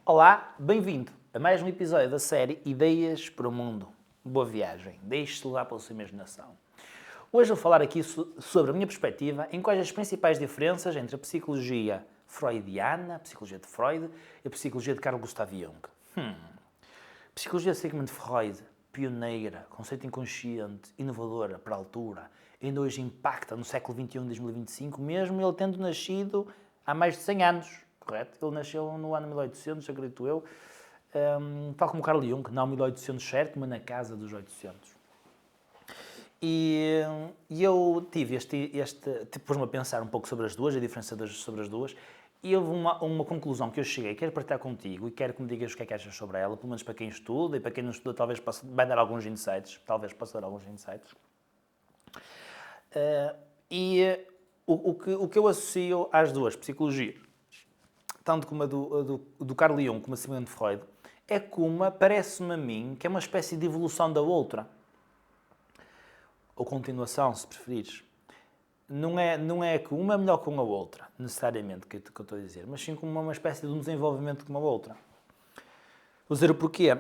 Olá, bem-vindo a mais um episódio da série Ideias para o Mundo. Boa viagem, deixe-se levar pela sua imaginação. Hoje vou falar aqui sobre a minha perspectiva em quais as principais diferenças entre a psicologia freudiana, a psicologia de Freud e a psicologia de Carl Gustav Jung. Psicologia de Sigmund Freud, pioneira, conceito inconsciente, inovadora para a altura, ainda hoje impacta no século XXI e 2025, mesmo ele tendo nascido há mais de 100 anos, correto? Ele nasceu no ano 1800, acredito eu, tal como Carl Jung, não 1800 certo, mas na casa dos 800. E eu tive pus-me a pensar um pouco sobre as duas, a diferença sobre as duas, e houve uma conclusão que eu cheguei, quero partilhar contigo e quero que me digas o que é que achas sobre ela, pelo menos para quem estuda, e para quem não estuda talvez vai dar alguns insights, talvez possa dar alguns insights. O que eu associo às duas psicologias, tanto como a do Carl Jung como a Sigmund Freud, é que uma parece-me a mim que é uma espécie de evolução da outra. Ou continuação, se preferires. Não é que uma é melhor que a outra, necessariamente, que eu estou a dizer, mas sim como uma espécie de um desenvolvimento como a outra. Vou dizer o porquê. A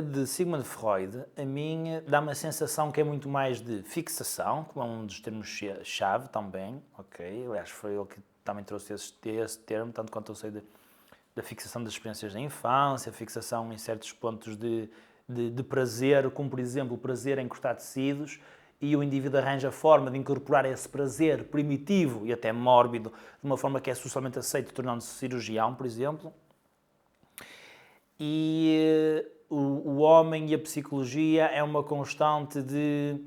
de Sigmund Freud, a mim, dá-me a sensação que é muito mais de fixação, como é um dos termos-chave também, ok? Aliás, foi ele que também trouxe esse termo, tanto quanto eu sei da fixação das experiências da infância, fixação em certos pontos de prazer, como por exemplo o prazer em cortar tecidos, e o indivíduo arranja a forma de incorporar esse prazer primitivo e até mórbido de uma forma que é socialmente aceita, tornando-se cirurgião, por exemplo. E o homem e a psicologia é uma constante de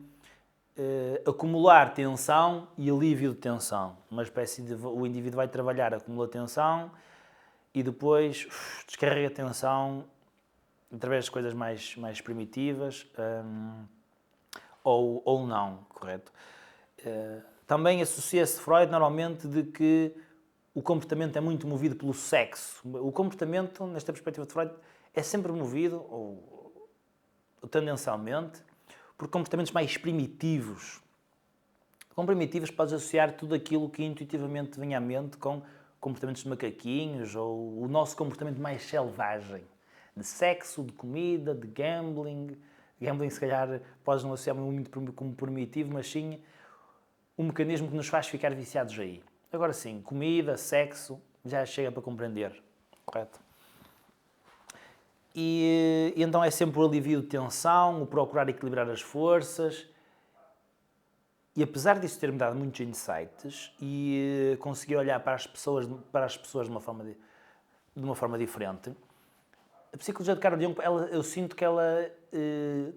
acumular tensão e alívio de tensão. Uma espécie de... O indivíduo vai trabalhar, acumula tensão e depois descarrega a tensão através de coisas mais primitivas, ou não, correto? Também associa-se Freud normalmente de que o comportamento é muito movido pelo sexo. O comportamento, nesta perspectiva de Freud, é sempre movido, ou tendencialmente, por comportamentos mais primitivos. Com primitivos podes associar tudo aquilo que intuitivamente vem à mente com comportamentos de macaquinhos, ou o nosso comportamento mais selvagem. De sexo, de comida, de gambling. Gambling, se calhar, podes não associar muito como primitivo, mas sim um mecanismo que nos faz ficar viciados aí. Agora sim, comida, sexo, já chega para compreender, correto? E então é sempre o alívio de tensão, o procurar equilibrar as forças. E apesar disso ter-me dado muitos insights e conseguir olhar para as pessoas de uma forma diferente, a psicologia de Carl Jung, eu sinto que ela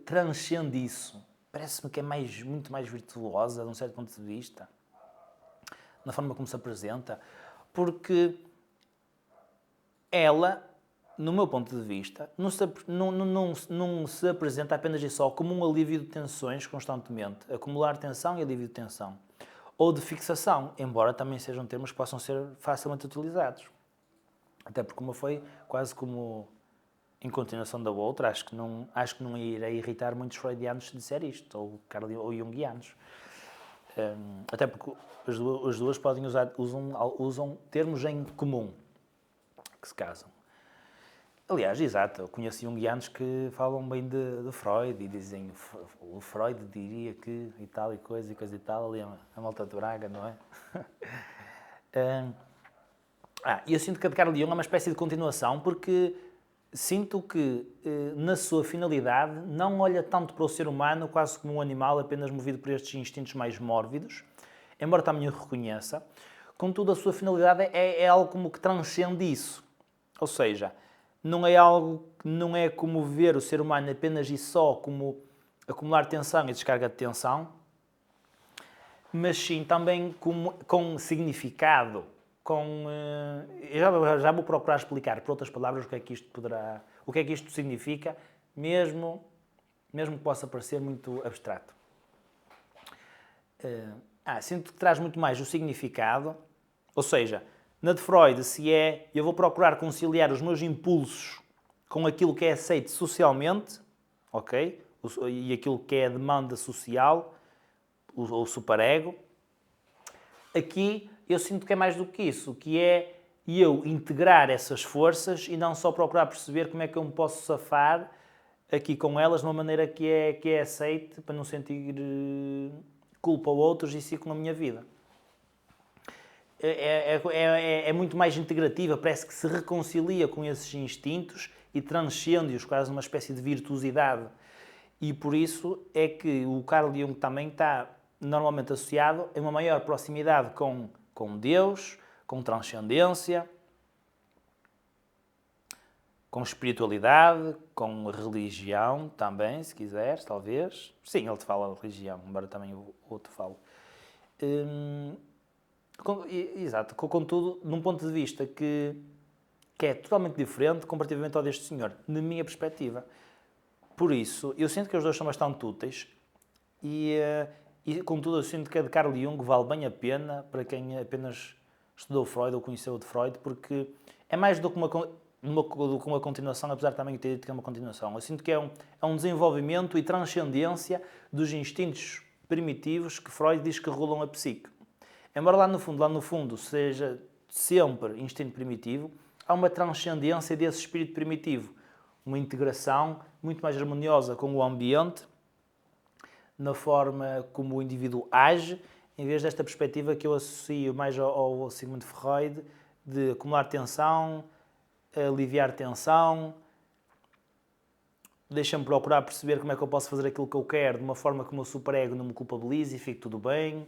transcende isso. Parece-me que é muito mais virtuosa, de um certo ponto de vista, na forma como se apresenta, porque ela, no meu ponto de vista, não se apresenta apenas e só como um alívio de tensões constantemente, acumular tensão e alívio de tensão, ou de fixação, embora também sejam termos que possam ser facilmente utilizados. Até porque uma foi quase como em continuação da outra, acho que não irei irritar muitos freudianos se disser isto, ou junguianos. Até porque as duas podem usam termos em comum, que se casam. Aliás, exato, eu conheço junguianos que falam bem de Freud e dizem o Freud diria que e tal e coisa e tal, ali a malta de Braga, não é? E eu sinto que a de Carl Jung é uma espécie de continuação, porque sinto que, na sua finalidade, não olha tanto para o ser humano quase como um animal apenas movido por estes instintos mais mórbidos, embora também o reconheça. Contudo, a sua finalidade é algo como que transcende isso. Ou seja, não é como ver o ser humano apenas e só como acumular tensão e descarga de tensão, mas sim também com significado. Já vou procurar explicar, por outras palavras, o que é que isto significa, mesmo que possa parecer muito abstrato. Sinto que traz muito mais o significado, ou seja, na de Freud, eu vou procurar conciliar os meus impulsos com aquilo que é aceito socialmente, ok? E aquilo que é a demanda social, o superego. Aqui eu sinto que é mais do que isso, que é e eu integrar essas forças e não só procurar perceber como é que eu me posso safar aqui com elas de uma maneira que é aceite, para não sentir culpa a outros e sim com a minha vida. É muito mais integrativa, parece que se reconcilia com esses instintos e transcende-os quase numa espécie de virtuosidade. E por isso é que o Carl Jung também está normalmente associado a uma maior proximidade com Deus, com transcendência, com espiritualidade, com religião também, se quiseres, talvez. Sim, ele te fala de religião, embora também o outro fale. Exato, contudo, num ponto de vista que é totalmente diferente comparativamente ao deste senhor, na minha perspectiva. Por isso, eu sinto que os dois são bastante úteis e contudo, eu sinto que a de Carl Jung vale bem a pena para quem apenas estudou Freud ou conheceu de Freud, porque é mais do que uma continuação, apesar de também ter dito que é uma continuação. Eu sinto que é um desenvolvimento e transcendência dos instintos primitivos que Freud diz que regulam a psique. Embora lá no fundo seja sempre instinto primitivo, há uma transcendência desse espírito primitivo, uma integração muito mais harmoniosa com o ambiente, na forma como o indivíduo age, em vez desta perspectiva que eu associo mais ao Sigmund Freud, de acumular tensão, aliviar tensão, deixa-me procurar perceber como é que eu posso fazer aquilo que eu quero de uma forma que o meu superego não me culpabilize e fique tudo bem.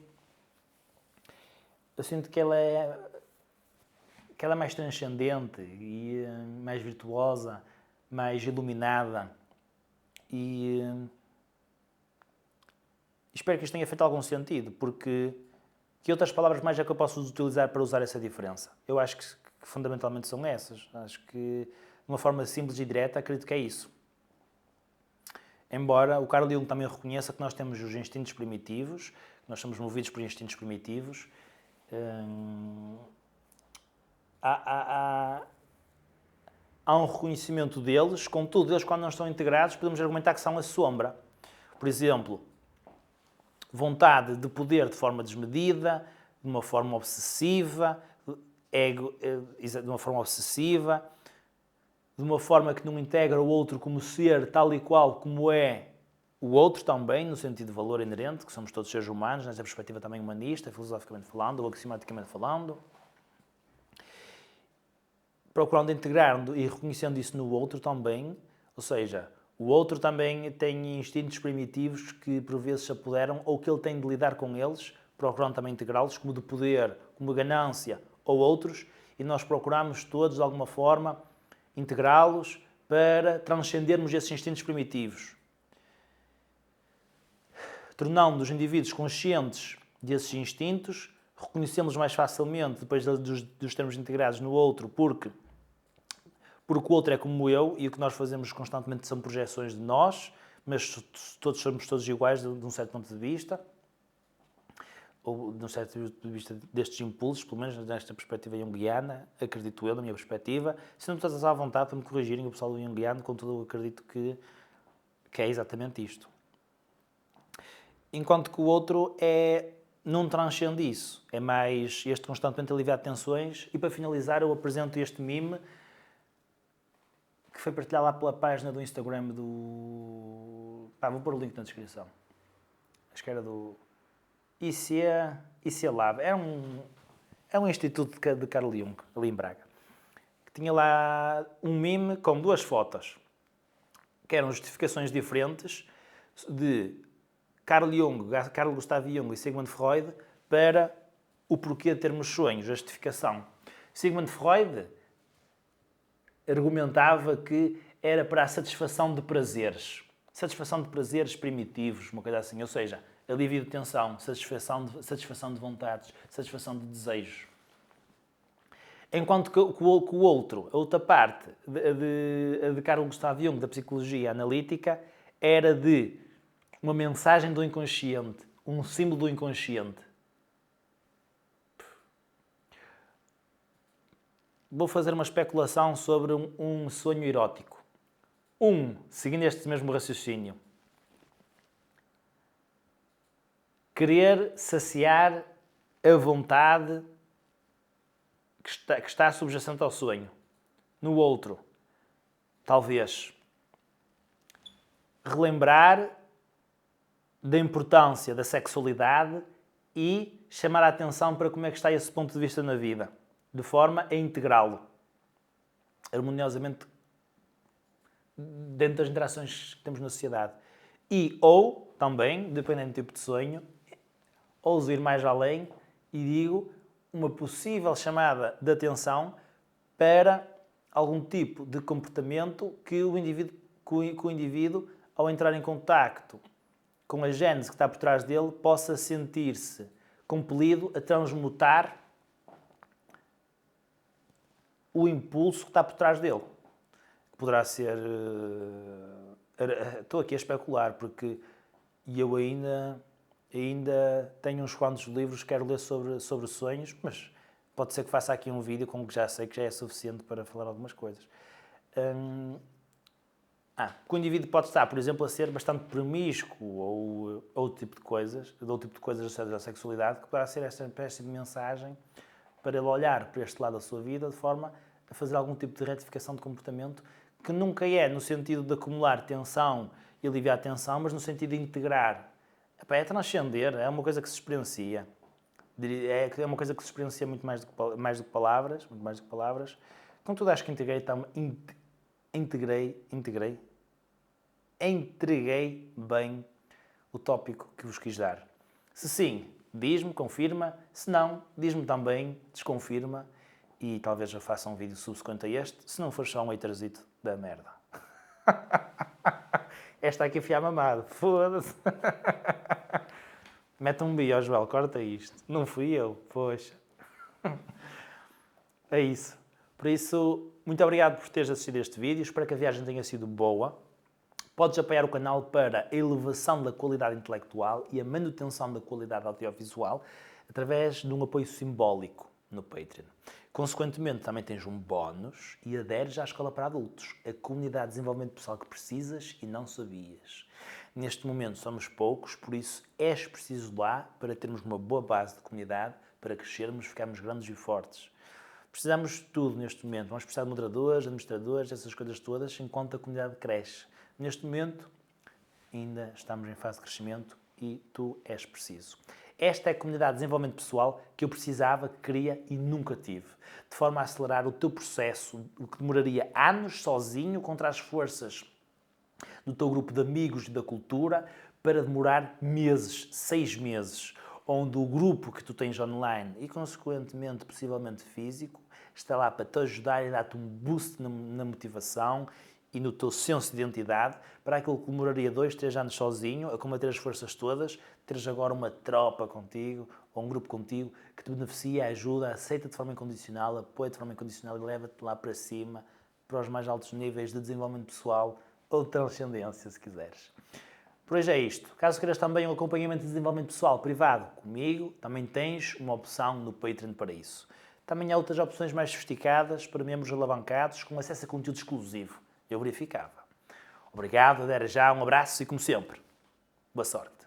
Eu sinto que ela é mais transcendente e mais virtuosa, mais iluminada e espero que isto tenha feito algum sentido, porque que outras palavras mais é que eu posso utilizar para usar essa diferença? Eu acho que fundamentalmente são essas. Acho que de uma forma simples e direta acredito que é isso. Embora o Carl Jung também reconheça que nós temos os instintos primitivos, que nós somos movidos por instintos primitivos, há um reconhecimento deles, contudo, eles quando não estão integrados podemos argumentar que são a sombra. Por exemplo, vontade de poder de forma desmedida, de uma forma obsessiva, de uma forma que não integra o outro como ser tal e qual como é o outro também, no sentido de valor inerente, que somos todos seres humanos, nessa perspectiva também humanista, filosoficamente falando, ou axiomaticamente falando. Procurando integrar e reconhecendo isso no outro também, ou seja, o outro também tem instintos primitivos que por vezes se apoderam ou que ele tem de lidar com eles, procurando também integrá-los, como de poder, como ganância ou outros, e nós procuramos todos de alguma forma integrá-los para transcendermos esses instintos primitivos. Tornando os indivíduos conscientes desses instintos, reconhecemos mais facilmente depois dos termos integrados no outro, porque o outro é como eu e o que nós fazemos constantemente são projeções de nós, mas todos somos todos iguais de um certo ponto de vista, ou de um certo ponto de vista destes impulsos, pelo menos nesta perspectiva junguiana, acredito eu, na minha perspectiva. Se não estás à vontade para me corrigirem o pessoal do junguiano, contudo eu acredito que é exatamente isto. Enquanto que o outro não transcende isso, é mais este constantemente aliviar tensões. E para finalizar eu apresento este meme que foi partilhado lá pela página do Instagram do... vou pôr o link na descrição. Acho que era do IC Lab. É um instituto de Carl Jung, ali em Braga. Que tinha lá um meme com duas fotos, que eram justificações diferentes de Carl Gustav Jung e Sigmund Freud para o porquê de termos sonhos, a justificação. Sigmund Freud argumentava que era para a satisfação de prazeres primitivos, uma coisa assim, ou seja, alívio de tensão, satisfação de vontades, satisfação de desejos. Enquanto que o outro, a outra parte, a de Carl Gustav Jung, da psicologia analítica, era de uma mensagem do inconsciente, um símbolo do inconsciente. Vou fazer uma especulação sobre um sonho erótico. Seguindo este mesmo raciocínio, querer saciar a vontade que está subjacente ao sonho. No outro, talvez relembrar da importância da sexualidade e chamar a atenção para como é que está esse ponto de vista na vida, de forma a integrá-lo harmoniosamente dentro das interações que temos na sociedade. E, ou, também, dependendo do tipo de sonho, ouso ir mais além e digo uma possível chamada de atenção para algum tipo de comportamento que o indivíduo, ao entrar em contacto com a gênese que está por trás dele, possa sentir-se compelido a transmutar o impulso que está por trás dele. Poderá ser... Estou aqui a especular, porque eu ainda tenho uns quantos livros que quero ler sobre sonhos, mas pode ser que faça aqui um vídeo com o que já sei que já é suficiente para falar algumas coisas. Que o indivíduo pode estar, por exemplo, a ser bastante promíscuo ou outro tipo de coisas associadas à sexualidade, que poderá ser esta espécie de mensagem para ele olhar para este lado da sua vida de forma a fazer algum tipo de retificação de comportamento que nunca é no sentido de acumular tensão e aliviar a tensão, mas no sentido de integrar. É transcender, é uma coisa que se experiencia. É uma coisa que se experiencia muito mais do que palavras. Contudo, acho que entreguei bem o tópico que vos quis dar. Se sim, diz-me, confirma. Se não, diz-me também, desconfirma. E talvez eu faça um vídeo subsequente a este, se não for só um haterzito da merda. Esta aqui foi a mamada. Foda-se. Mete um bi, ó Joel, corta isto. Não fui eu, poxa. É isso. Por isso, muito obrigado por teres assistido a este vídeo. Espero que a viagem tenha sido boa. Podes apoiar o canal para a elevação da qualidade intelectual e a manutenção da qualidade audiovisual através de um apoio simbólico no Patreon. Consequentemente, também tens um bónus e aderes à Escola para Adultos, a comunidade de desenvolvimento pessoal que precisas e não sabias. Neste momento somos poucos, por isso és preciso lá para termos uma boa base de comunidade, para crescermos, ficarmos grandes e fortes. Precisamos de tudo neste momento. Vamos precisar de moderadores, administradores, essas coisas todas, enquanto a comunidade cresce. Neste momento, ainda estamos em fase de crescimento e tu és preciso. Esta é a comunidade de desenvolvimento pessoal que eu precisava, que queria e nunca tive. De forma a acelerar o teu processo, o que demoraria anos sozinho contra as forças do teu grupo de amigos e da cultura, para demorar meses, 6 meses, onde o grupo que tu tens online e, consequentemente, possivelmente físico, está lá para te ajudar e dar-te um boost na motivação e no teu senso de identidade, para aquilo que demoraria 2, 3 anos sozinho, a combater as forças todas, teres agora uma tropa contigo, ou um grupo contigo, que te beneficia, ajuda, aceita de forma incondicional, apoia de forma incondicional e leva-te lá para cima, para os mais altos níveis de desenvolvimento pessoal ou de transcendência, se quiseres. Por hoje é isto. Caso queiras também um acompanhamento de desenvolvimento pessoal privado comigo, também tens uma opção no Patreon para isso. Também há outras opções mais sofisticadas para membros alavancados com acesso a conteúdo exclusivo. Eu verificava. Obrigado, até já, um abraço e, como sempre, boa sorte.